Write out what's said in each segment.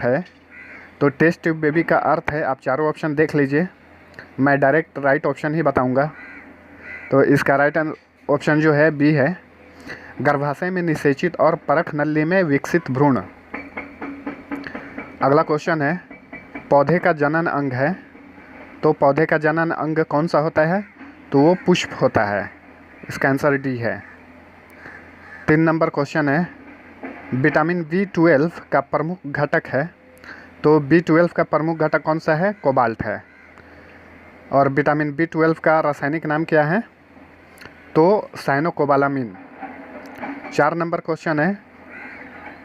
है। तो test tube baby का अर्थ है, आप चारों ऑप्शन देख लीजिए, मैं डायरेक्ट राइट ऑप्शन ही बताऊंगा। तो इसका राइट ऑप्शन जो है बी है, गर्भाशय में निषेचित और परख नली में विकसित भ्रूण। अगला क्वेश्चन है, पौधे का जनन अंग है, तो पौधे का जनन अंग कौन सा होता है? तो वो पुष्प होता है। इसका आंसर डी है। 3 नंबर क्वेश्चन है, विटामिन B12 का प्रमुख घटक है, तो B12 का प्रमुख घटक कौन सा है? कोबाल्ट है। और विटामिन B12 का रासायनिक नाम क्या है? तो साइनोकोबालामिन। 4 नंबर क्वेश्चन है,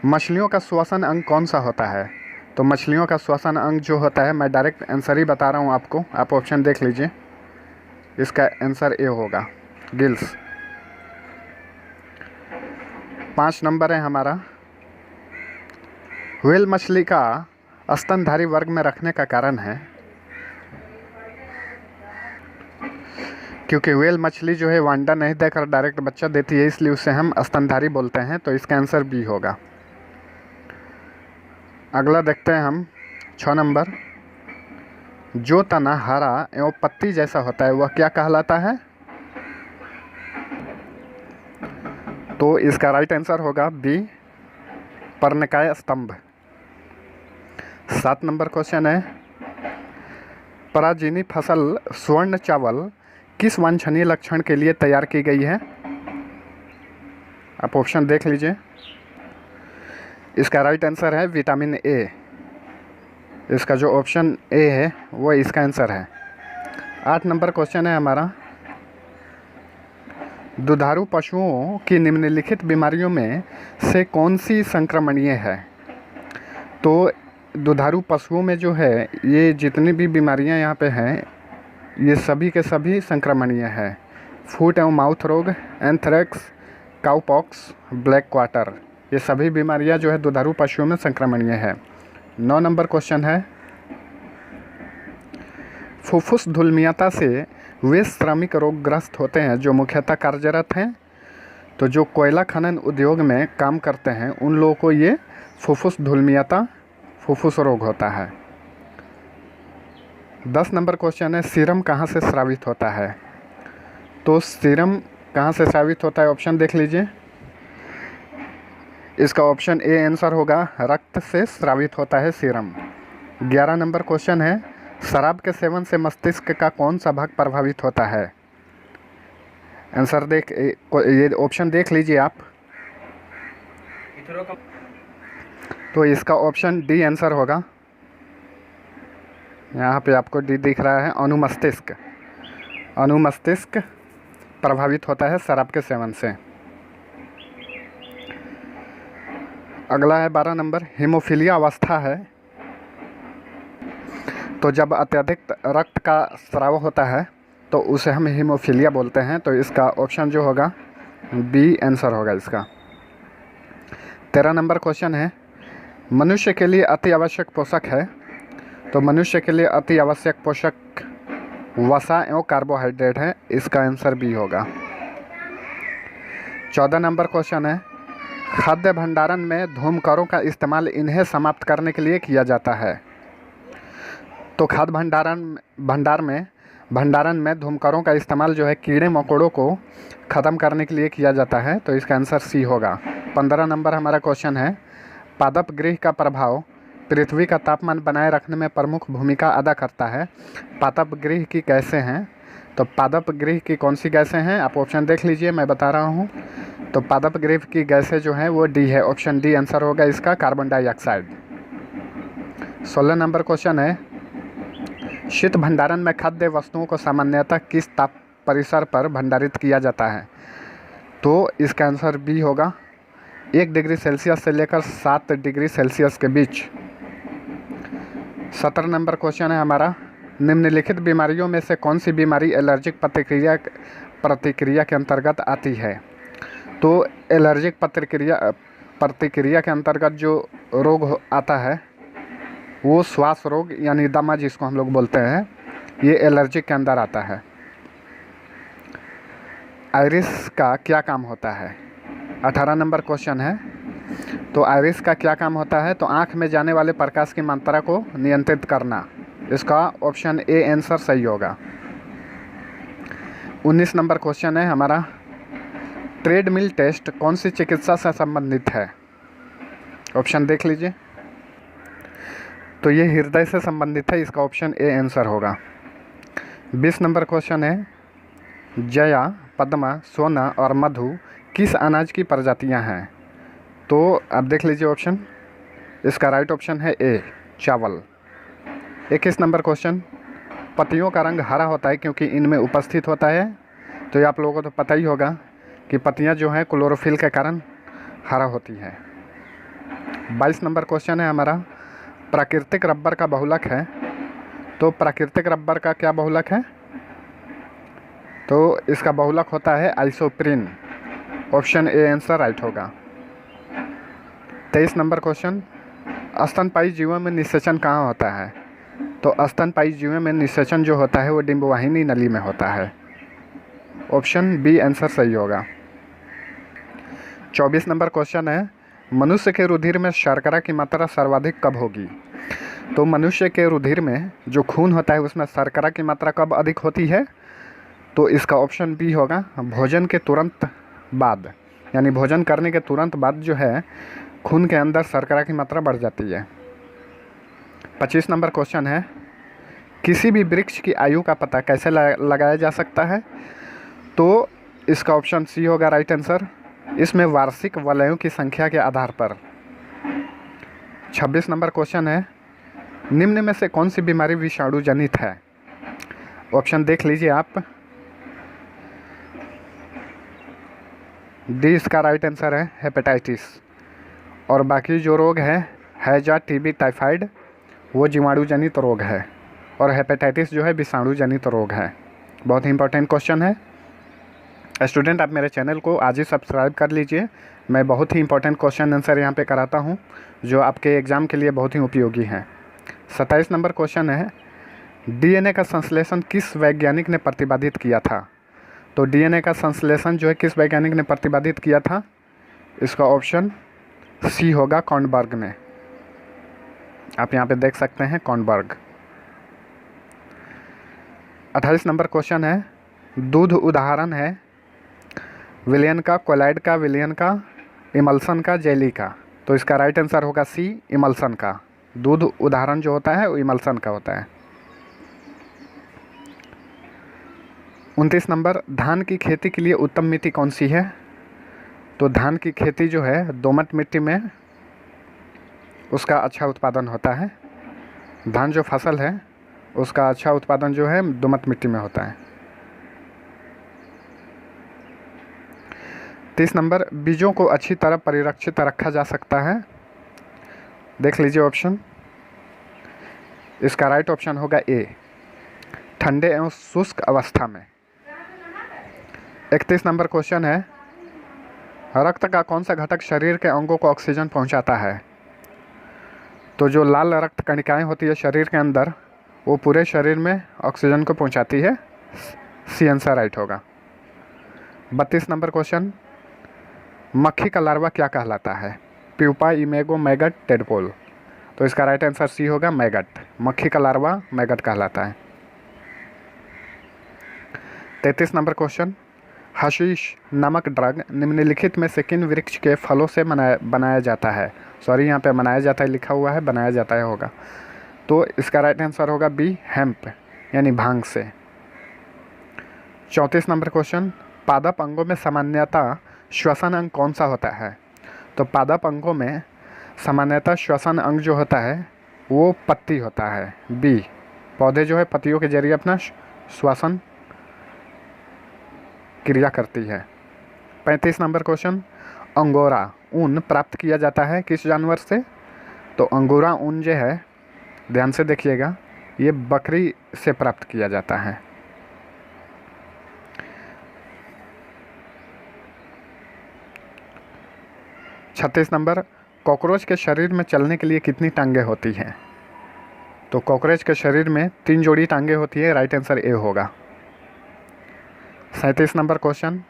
मछलियों का श्वसन अंग कौन सा होता है? तो मछलियों का श्वसन अंग जो होता है, मैं डायरेक्ट आंसर ही बता रहा हूँ आपको, आप ऑप्शन देख लीजिए। इसका आंसर ए होगा, गिल्स। 5 नंबर है हमारा, व्हेल मछली का स्तनधारी वर्ग में रखने का कारण है, क्योंकि व्हेल मछली जो है वो अंडा नहीं देकर डायरेक्ट बच्चा देती है, इसलिए उसे हम स्तनधारी बोलते हैं। तो इसका आंसर बी होगा। अगला देखते हैं हम 6 नंबर, जो तना हरा एवं पत्ती जैसा होता है वह क्या कहलाता है? तो इसका राइट आंसर होगा बी, पर्णकाय स्तंभ। 7 नंबर क्वेश्चन है, पराजीनी फसल स्वर्ण चावल किस वांछनीय लक्षण के लिए तैयार की गई है? आप ऑप्शन देख लीजिए। इसका राइट आंसर है विटामिन ए। इसका जो ऑप्शन ए है वो इसका आंसर है। 8 नंबर क्वेश्चन है हमारा, दुधारू पशुओं की निम्नलिखित बीमारियों में से कौन सी संक्रमणीय है? तो दुधारू पशुओं में जो है ये जितनी भी बीमारियां यहाँ पे हैं ये सभी के सभी संक्रमणीय है। फुट एवं माउथ रोग, एंथ्रेक्स, काउपॉक्स, ब्लैक क्वार्टर, ये सभी बीमारियां जो है दुधारू पशुओं में संक्रमणीय है। 9 नंबर क्वेश्चन है, फुफ्फुस धूलमीयता से वे श्रमिक रोगग्रस्त होते हैं जो मुख्यतः कार्यरत हैं। तो जो कोयला खनन उद्योग में काम करते हैं उन लोगों को ये फुफ्फुस धूलमीयता, फुफ्फुस रोग होता है। 10 नंबर क्वेश्चन है, सीरम कहाँ से स्रावित होता है? तो सीरम कहाँ से स्रावित होता है, ऑप्शन देख लीजिए। इसका ऑप्शन ए आंसर होगा, रक्त से स्रावित होता है सीरम। 11 नंबर क्वेश्चन है, शराब के सेवन से मस्तिष्क का कौन सा भाग प्रभावित होता है? आंसर ये ऑप्शन देख लीजिए आप। तो इसका ऑप्शन डी आंसर होगा। यहाँ पे आपको डी दिख रहा है, अनुमस्तिष्क। अनुमस्तिष्क प्रभावित होता है शराब के सेवन से। अगला है 12 नंबर, हीमोफीलिया अवस्था है, तो जब अत्यधिक रक्त का स्राव होता है तो उसे हम हीमोफीलिया बोलते हैं। तो इसका ऑप्शन जो होगा बी आंसर होगा इसका। 13 नंबर क्वेश्चन है, मनुष्य के लिए अति आवश्यक पोषक है, तो मनुष्य के लिए अति आवश्यक पोषक वसा एवं कार्बोहाइड्रेट है। इसका आंसर बी होगा। 14 नंबर क्वेश्चन है, खाद्य भंडारण में धूमकरों का इस्तेमाल इन्हें समाप्त करने के लिए किया जाता है। तो खाद्य भंडारण में धूमकरों का इस्तेमाल जो है कीड़े मकोड़ों को ख़त्म करने के लिए किया जाता है। तो इसका आंसर सी होगा। 15 नंबर हमारा क्वेश्चन है, पादप गृह का प्रभाव पृथ्वी का तापमान बनाए रखने में प्रमुख भूमिका अदा करता है। पादप गृह की गैसें हैं, तो पादप गृह की कौन सी गैसें हैं, आप ऑप्शन देख लीजिए, मैं बता रहा हूँ। तो पादप गृह की गैसें जो हैं वो डी है, ऑप्शन डी आंसर होगा इसका, कार्बन डाइऑक्साइड। 16 नंबर क्वेश्चन है, शीत भंडारण में खाद्य वस्तुओं को सामान्यतः किस ताप परिसर पर भंडारित किया जाता है? तो इसका आंसर बी होगा, 1 डिग्री सेल्सियस से लेकर 7 डिग्री सेल्सियस के बीच। 17 नंबर क्वेश्चन है हमारा, निम्नलिखित बीमारियों में से कौन सी बीमारी एलर्जिक प्रतिक्रिया के अंतर्गत आती है? तो एलर्जिक प्रतिक्रिया के अंतर्गत जो रोग आता है वो श्वास रोग यानी दमा जिसको हम लोग बोलते हैं, ये एलर्जिक के अंदर आता है। आइरिस का क्या काम होता है? 18 नंबर क्वेश्चन है, तो आइरिस का क्या काम होता है? तो आँख में जाने वाले प्रकाश की मात्रा को नियंत्रित करना। इसका ऑप्शन ए आंसर सही होगा। 19 नंबर क्वेश्चन है हमारा, ट्रेडमिल टेस्ट कौन सी चिकित्सा से संबंधित है? ऑप्शन देख लीजिए। तो ये हृदय से संबंधित है, इसका ऑप्शन ए आंसर होगा। 20 नंबर क्वेश्चन है, जया, पद्मा, सोना और मधु किस अनाज की प्रजातियां हैं? तो आप देख लीजिए ऑप्शन। इसका राइट ऑप्शन है ए चावल। 21 नंबर क्वेश्चन, पत्तियों का रंग हरा होता है क्योंकि इनमें उपस्थित होता है। तो ये आप लोगों को तो पता ही होगा कि पत्तियां जो हैं क्लोरोफिल के कारण हरा होती हैं। 22 नंबर क्वेश्चन है हमारा, प्राकृतिक रबर का बहुलक है। तो प्राकृतिक रबर का क्या बहुलक है? तो इसका बहुलक होता है isoprene. Option A answer right होगा। 23 नंबर क्वेश्चन, स्तनपायी जीवों में निषेचन कहाँ होता है? तो स्तनपायी जीवों में निषेचन जो होता है वो डिंबवाहिनी नली में होता है। ऑप्शन बी आंसर सही होगा। 24 नंबर क्वेश्चन है, मनुष्य के रुधिर में शर्करा की मात्रा सर्वाधिक कब होगी? तो मनुष्य के रुधिर में जो खून होता है उसमें शर्करा की मात्रा कब अधिक होती है? तो इसका ऑप्शन बी होगा, भोजन के तुरंत बाद। यानी भोजन करने के तुरंत बाद जो है खून के अंदर शर्करा की मात्रा बढ़ जाती है। 25 नंबर क्वेश्चन है, किसी भी वृक्ष की आयु का पता कैसे लगाया जा सकता है? तो इसका ऑप्शन सी होगा राइट आंसर। इसमें वार्षिक वलयों की संख्या के आधार पर। 26 नंबर क्वेश्चन है, निम्न में से कौन सी बीमारी विषाणु जनित है? ऑप्शन देख लीजिए आप। डी इसका राइट आंसर है हेपेटाइटिस। और बाकी जो रोग है हैजा, टीबी, टाइफाइड वो जीवाणु जनित रोग है और हेपेटाइटिस जो है विषाणु जनित रोग है। बहुत ही इंपॉर्टेंट क्वेश्चन है। स्टूडेंट आप मेरे चैनल को आज ही सब्सक्राइब कर लीजिए। मैं बहुत ही इंपॉर्टेंट क्वेश्चन आंसर यहाँ पे कराता हूँ जो आपके एग्ज़ाम के लिए बहुत ही उपयोगी हैं। 27 नंबर क्वेश्चन है, डीएनए का संश्लेषण किस वैज्ञानिक ने प्रतिपादित किया था? तो डीएनए का संश्लेषण जो है किस वैज्ञानिक ने प्रतिपादित किया था? इसका ऑप्शन सी होगा कॉर्नबर्ग ने। आप यहाँ पे देख सकते हैं कॉर्नबर्ग। 28 नंबर क्वेश्चन है, दूध उदाहरण है विलियन का, कोलाइड का, विलियन का, इमल्सन का, जेली का। तो इसका राइट आंसर होगा सी इमल्सन का। दूध उदाहरण जो होता है वो इमल्सन का होता है। 29 नंबर, धान की खेती के लिए उत्तम मिट्टी कौन सी है? तो धान की खेती जो है दोमट मिट्टी में उसका अच्छा उत्पादन होता है। धान जो फसल है उसका अच्छा उत्पादन जो है दोमट मिट्टी में होता है। 30 नंबर, बीजों को अच्छी तरह परिरक्षित रखा जा सकता है। देख लीजिए ऑप्शन। इसका राइट ऑप्शन होगा ए, ठंडे एवं शुष्क अवस्था में। 31 नंबर क्वेश्चन है, रक्त का कौन सा घटक शरीर के अंगों को ऑक्सीजन पहुंचाता है? तो जो लाल रक्त कणिकाएं होती है शरीर के अंदर वो पूरे शरीर में ऑक्सीजन को पहुंचाती है। सी आंसर राइट होगा। 32 नंबर क्वेश्चन, मक्खी का लार्वा क्या कहलाता है? Pupa, imago, maggot, tadpole. तो इसका राइट आंसर सी होगा मैगट। मक्खी का लार्वा मैगट कहलाता है। 33 नंबर क्वेश्चन, हशीश नामक ड्रग निम्नलिखित में से किन वृक्ष के फलों से बनाया जाता है? सॉरी यहाँ पे बनाया जाता है लिखा हुआ है, बनाया जाता है होगा। तो इसका राइट आंसर होगा बी हेम्प यानी भांग से। 34 नंबर क्वेश्चन, पादप अंगों में सामान्यतः श्वसन अंग कौन सा होता है? तो पादप अंगों में सामान्यतः श्वसन अंग जो होता है वो पत्ती होता है। बी, पौधे जो है पत्तियों के जरिए अपना श्वसन क्रिया करती है। 35 नंबर क्वेश्चन, अंगोरा ऊन प्राप्त किया जाता है किस जानवर से? तो अंगोरा ऊन जो है ध्यान से देखिएगा ये बकरी से प्राप्त किया जाता है। 36 नंबर, कॉकरोच के शरीर में चलने के लिए कितनी टांगें होती हैं? तो कॉकरोच के शरीर में 3 जोड़ी टांगें होती है। राइट आंसर ए होगा। 37 नंबर क्वेश्चन,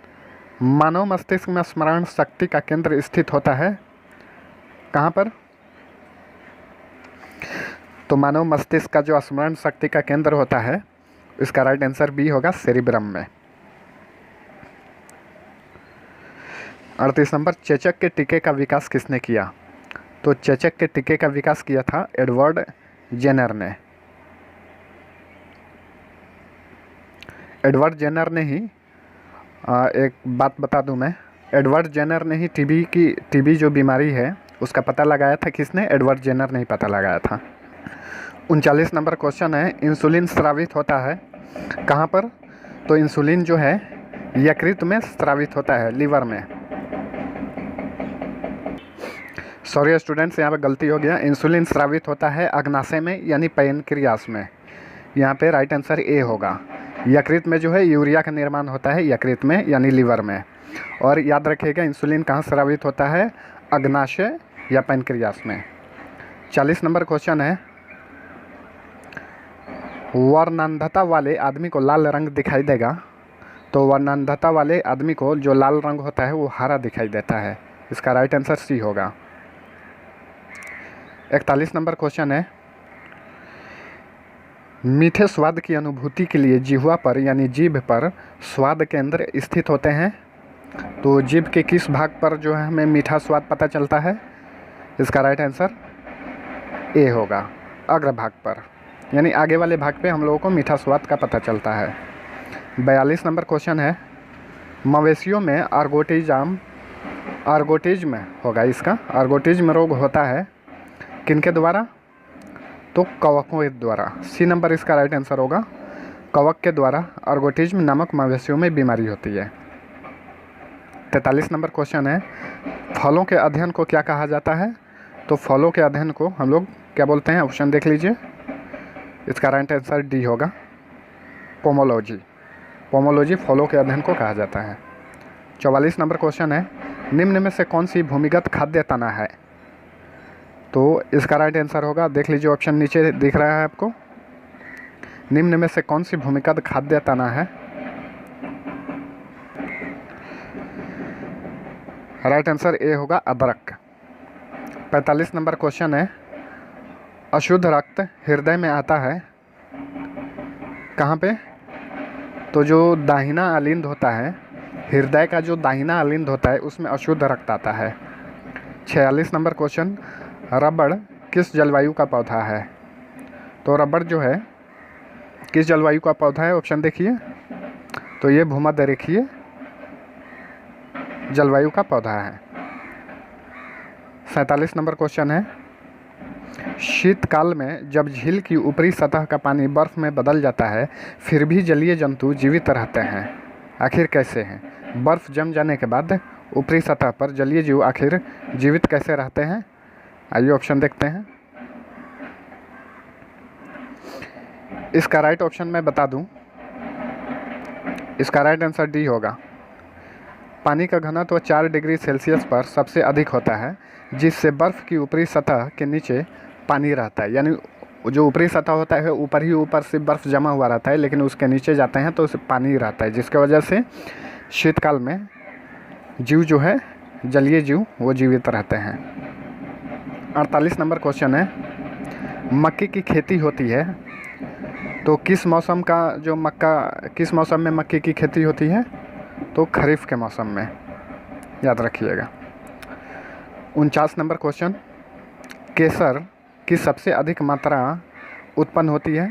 मानव मस्तिष्क में स्मरण शक्ति का केंद्र स्थित होता है? कहाँ पर? तो मानव मस्तिष्क का जो स्मरण शक्ति का केंद्र होता है, इसका राइट आंसर बी होगा, सेरिब्रम में। 38 नंबर, चेचक के टीके का विकास किसने किया? तो चेचक के टीके का विकास किया था एडवर्ड जेनर ने। एडवर्ड जेनर ने ही एक बात बता दूं मैं, एडवर्ड जेनर ने ही टीबी जो बीमारी है उसका पता लगाया था। किसने? एडवर्ड जेनर ने ही पता लगाया था। 39 नंबर क्वेश्चन है, इंसुलिन स्रावित होता है कहाँ पर? तो इंसुलिन जो है यकृत में स्रावित होता है, लीवर में। सॉरी स्टूडेंट्स, यहाँ पे गलती हो गया। इंसुलिन स्रावित होता है अग्नाशय में यानी पैनक्रियास में। यहाँ पे राइट आंसर ए होगा। यकृत में जो है यूरिया का निर्माण होता है यकृत में यानी लीवर में। और याद रखिएगा इंसुलिन कहाँ स्रावित होता है? अग्नाशय या पैनक्रियास में। 40 नंबर क्वेश्चन है, वर्णांधता वाले आदमी को लाल रंग दिखाई देगा। तो वर्णांधता वाले आदमी को जो लाल रंग होता है वो हरा दिखाई देता है। इसका राइट आंसर सी होगा। 41 नंबर क्वेश्चन है, मीठे स्वाद की अनुभूति के लिए जिह्वा पर यानी जीभ पर स्वाद केंद्र स्थित होते हैं। तो जीभ के किस भाग पर जो है हमें मीठा स्वाद पता चलता है? इसका राइट आंसर ए होगा, अग्र भाग पर, यानी आगे वाले भाग पे हम लोगों को मीठा स्वाद का पता चलता है। 42 नंबर क्वेश्चन है, मवेशियों में आर्गोटिज्म होगा। इसका आर्गोटिज्म रोग होता है किनके द्वारा? तो कवकों के द्वारा। सी नंबर इसका राइट आंसर होगा, कवक के द्वारा आर्गोटिज्म नामक मवेशियों में बीमारी होती है। 43 नंबर क्वेश्चन है, फलों के अध्ययन को क्या कहा जाता है? तो फलों के अध्ययन को हम लोग क्या बोलते हैं? ऑप्शन देख लीजिए। इसका राइट आंसर डी होगा, पोमोलॉजी। पोमोलॉजी फलों के अध्ययन को कहा जाता है। 44 नंबर क्वेश्चन है, निम्न में से कौन सी भूमिगत खाद्य तना है? तो इसका राइट आंसर होगा, देख लीजिए ऑप्शन नीचे दिख रहा है आपको। निम्न में से कौन सी भूमिगत खाद्य तना है? राइट आंसर ए होगा, अदरक। 45 नंबर क्वेश्चन है, अशुद्ध रक्त हृदय में आता है कहाँ पे? तो जो दाहिना अलिंद होता है, हृदय का जो दाहिना अलिंद होता है उसमें अशुद्ध रक्त आता है। 46 नंबर क्वेश्चन, रबड़ किस जलवायु का पौधा है? तो रबड़ जो है किस जलवायु का पौधा है? ऑप्शन देखिए। तो ये भूमध्य रेखीय जलवायु का पौधा है। 47 नंबर क्वेश्चन है, शीतकाल में जब झील की ऊपरी सतह का पानी बर्फ में बदल जाता है फिर भी जलीय जंतु जीवित रहते हैं, आखिर कैसे हैं? बर्फ़ जम जाने के बाद ऊपरी सतह पर जलीय जीव आखिर जीवित कैसे रहते हैं? आइए ऑप्शन देखते हैं। इसका राइट ऑप्शन मैं बता दूं, इसका राइट आंसर डी होगा। पानी का घनत्व 4 डिग्री सेल्सियस पर सबसे अधिक होता है, जिससे बर्फ़ की ऊपरी सतह के नीचे पानी रहता है। यानी जो ऊपरी सतह होता है ऊपर ही ऊपर से बर्फ़ जमा हुआ रहता है, लेकिन उसके नीचे जाते हैं तो उसे पानी रहता है, जिसके वजह से शीतकाल में जीव जो है जलीय जीव वो जीवित रहते हैं। 48 नंबर क्वेश्चन है, मक्के की खेती होती है तो किस मौसम में मक्के की खेती होती है? तो खरीफ के मौसम में, याद रखिएगा। 49 नंबर क्वेश्चन, केसर की सबसे अधिक मात्रा उत्पन्न होती है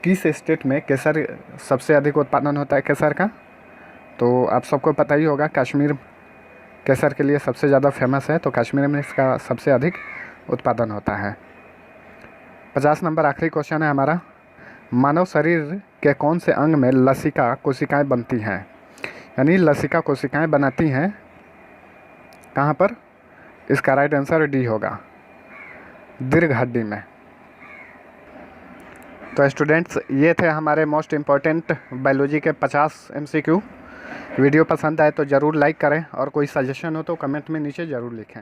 किस स्टेट में? केसर सबसे अधिक उत्पादन होता है केसर का, तो आप सबको पता ही होगा, कश्मीर केसर के लिए सबसे ज़्यादा फेमस है, तो कश्मीर में इसका सबसे अधिक उत्पादन होता है। 50 नंबर आखिरी क्वेश्चन है हमारा, मानव शरीर के कौन से अंग में लसिका कोशिकाएं बनती हैं? यानी लसिका कोशिकाएं बनाती हैं कहाँ पर? इसका राइट आंसर डी होगा, दीर्घ हड्डी में। तो स्टूडेंट्स, ये थे हमारे मोस्ट इम्पॉर्टेंट बायोलॉजी के 50 MCQ। वीडियो पसंद आए तो ज़रूर लाइक करें और कोई सजेशन हो तो कमेंट में नीचे ज़रूर लिखें।